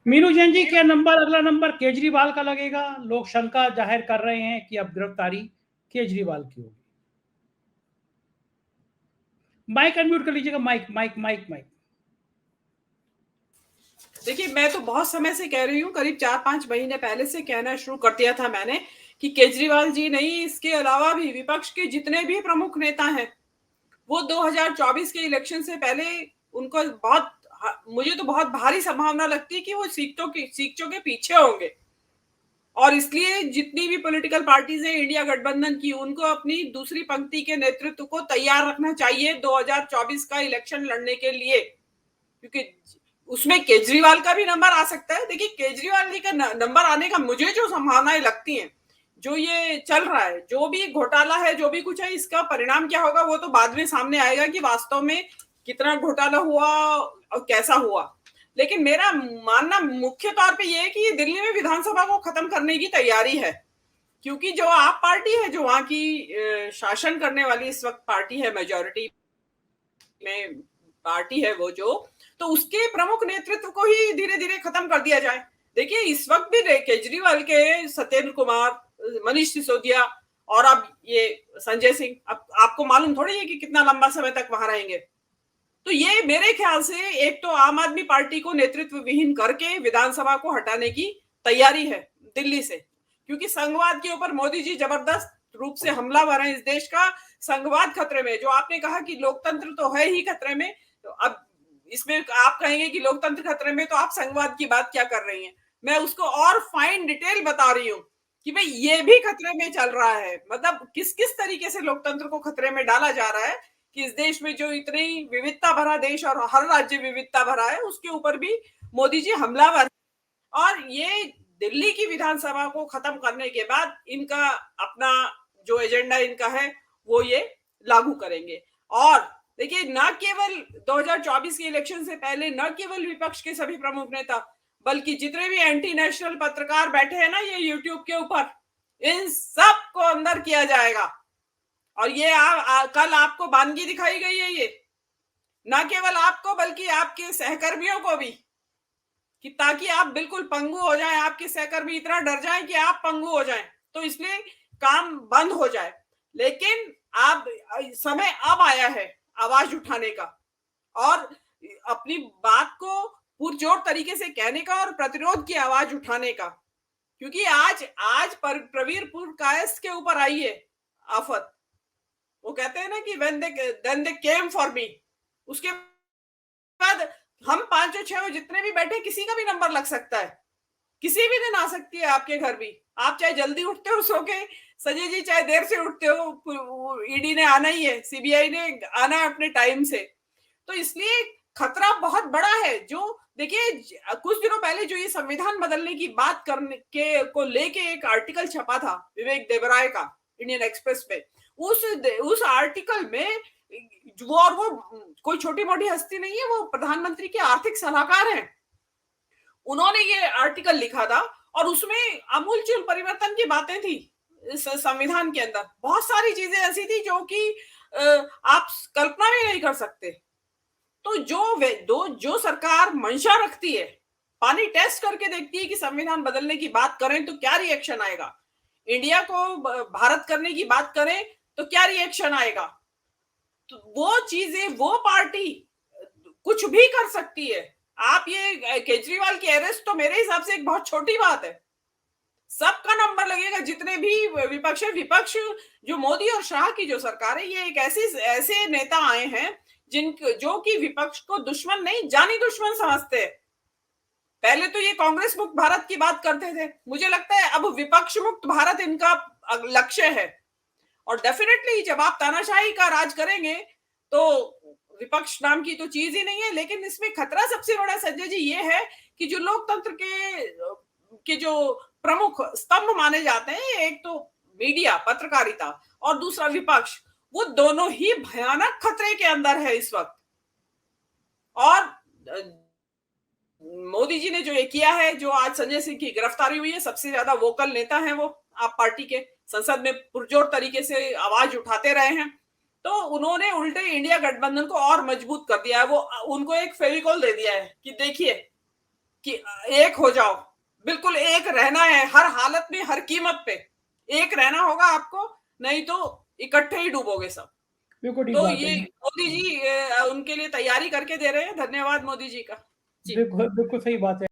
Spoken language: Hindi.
मीनू जैन जी, क्या अगला नंबर केजरीवाल का लगेगा? लोग शंका जाहिर कर रहे हैं कि अब गिरफ्तारी केजरीवाल की होगी। माइक अनम्यूट कर लीजिएगा। Mic mic mic mic. देखिए, मैं तो बहुत समय से कह रही हूँ, करीब 4-5 महीने पहले से कहना शुरू कर दिया था मैंने कि केजरीवाल जी नहीं, इसके अलावा भी विपक्ष के जितने भी प्रमुख नेता हैं, वो 2024 के इलेक्शन से पहले उनको मुझे तो बहुत भारी संभावना लगती है कि वो सीटों के पीछे होंगे। और इसलिए जितनी भी पॉलिटिकल पार्टीज हैं इंडिया गठबंधन की, उनको अपनी दूसरी पंक्ति के नेतृत्व को तैयार रखना चाहिए 2024 का इलेक्शन लड़ने के लिए, क्योंकि उसमें केजरीवाल का भी नंबर आ सकता है। देखिए, केजरीवाल जी का नंबर आने का मुझे जो संभावनाएं लगती हैं, जो ये चल रहा है, जो भी घोटाला है, जो भी कुछ है, इसका परिणाम क्या होगा वो तो बाद में सामने आएगा कि वास्तव में कितना घोटाला हुआ और कैसा हुआ। लेकिन मेरा मानना मुख्य तौर पे ये है कि दिल्ली में विधानसभा को खत्म करने की तैयारी है, क्योंकि जो आप पार्टी है, जो वहां की शासन करने वाली इस वक्त पार्टी है, मेजोरिटी में पार्टी है वो, जो तो उसके प्रमुख नेतृत्व को ही धीरे धीरे खत्म कर दिया जाए। देखिए, इस वक्त भी केजरीवाल के सत्येंद्र कुमार, मनीष सिसोदिया और अब ये संजय सिंह, अब आपको मालूम थोड़ी है कि कितना लंबा समय तक वहां रहेंगे। तो ये मेरे ख्याल से एक तो आम आदमी पार्टी को नेतृत्व विहीन करके विधानसभा को हटाने की तैयारी है दिल्ली से, क्योंकि संघवाद के ऊपर मोदी जी जबरदस्त रूप से हमलावर हैं। इस देश का संघवाद खतरे में। जो आपने कहा कि लोकतंत्र तो है ही खतरे में, तो अब इसमें आप कहेंगे कि लोकतंत्र खतरे में, तो आप संघवाद की बात क्या कर रही हैं? मैं उसको और फाइन डिटेल बता रही हूँ कि भाई ये भी खतरे में चल रहा है। मतलब किस किस तरीके से लोकतंत्र को खतरे में डाला जा रहा है कि इस देश में जो इतनी विविधता भरा देश और हर राज्य विविधता भरा है, उसके ऊपर भी मोदी जी हमलावर। और ये दिल्ली की विधानसभा को खत्म करने के बाद इनका अपना जो एजेंडा इनका है वो ये लागू करेंगे। और देखिए, न केवल 2024 के इलेक्शन से पहले न केवल विपक्ष के सभी प्रमुख नेता, बल्कि जितने भी एंटी नेशनल पत्रकार बैठे हैं ना ये यूट्यूब के ऊपर, इन सब को अंदर किया जाएगा। और ये कल आपको बानगी दिखाई गई है, ये न केवल आपको बल्कि आपके सहकर्मियों को भी, कि ताकि आप बिल्कुल पंगु हो जाएं, आपके सहकर्मी इतना डर जाएं कि आप पंगु हो जाएं, तो इसलिए काम बंद हो जाए। लेकिन आप समय अब आया है आवाज उठाने का और अपनी बात को पुरजोर तरीके से कहने का और प्रतिरोध की आवाज उठाने का, क्योंकि आज आज प्रवीर पुरकायस्थ के ऊपर आई है आफत। वो कहते हैं ना कि then they came for me, उसके बाद हम 5 6 जितने भी बैठे, किसी का भी नंबर लग सकता है, किसी भी दिन आ सकती है आपके घर भी। आप चाहे जल्दी उठते हो सो के, संजय जी चाहे देर से उठते हो, ईडी ने आना ही है, सीबीआई ने आना है अपने टाइम से। तो इसलिए खतरा बहुत बड़ा है। जो देखिए, कुछ दिनों पहले जो ये संविधान बदलने की बात करने के को लेके एक आर्टिकल छपा था विवेक देवराय का इंडियन एक्सप्रेस पे, उस आर्टिकल में वो कोई छोटी मोटी हस्ती नहीं है, वो प्रधानमंत्री के आर्थिक सलाहकार हैं। उन्होंने ये आर्टिकल लिखा था और उसमें आमूलचूल परिवर्तन की बातें थी। इस संविधान के अंदर बहुत सारी चीजें ऐसी थी जो कि आप कल्पना भी नहीं कर सकते। तो जो सरकार मंशा रखती है, पानी टेस्ट करके देखती है कि संविधान बदलने की बात करें तो क्या रिएक्शन आएगा, इंडिया को भारत करने की बात करें तो क्या रिएक्शन आएगा, तो वो चीजें, वो पार्टी कुछ भी कर सकती है। आप ये केजरीवाल की अरेस्ट तो मेरे हिसाब से एक बहुत छोटी बात है। सबका नंबर लगेगा, जितने भी विपक्ष जो मोदी और शाह की जो सरकार है, ये एक ऐसे नेता आए हैं जो कि विपक्ष को दुश्मन नहीं, जानी दुश्मन समझते हैं। पहले तो ये कांग्रेस मुक्त भारत की बात करते थे, मुझे लगता है अब विपक्ष मुक्त भारत इनका लक्ष्य है। और डेफिनेटली जब आप तानाशाही का राज करेंगे तो विपक्ष नाम की तो चीज ही नहीं है। लेकिन इसमें खतरा सबसे बड़ा संजय जी ये है कि जो लोकतंत्र के जो प्रमुख स्तंभ माने जाते हैं, एक तो मीडिया, पत्रकारिता, और दूसरा विपक्ष, वो दोनों ही भयानक खतरे के अंदर है इस वक्त। और मोदी जी ने जो ये किया है, जो आज संजय सिंह की गिरफ्तारी हुई है, सबसे ज्यादा वोकल नेता हैं वो, आप पार्टी के संसद में पुरजोर तरीके से आवाज उठाते रहे हैं, तो उन्होंने उल्टे इंडिया गठबंधन को और मजबूत कर दिया है। वो उनको एक फेविकॉल दे दिया है कि देखिए कि एक हो जाओ, बिल्कुल एक रहना है हर हालत में, हर कीमत पे एक रहना होगा आपको, नहीं तो इकट्ठे ही डूबोगे सब। बिल्कुल ठीक तो बात ये है। मोदी जी उनके लिए तैयारी करके दे रहे हैं, धन्यवाद मोदी जी का। जी। बिल्कुल, बिल्कुल सही बात है।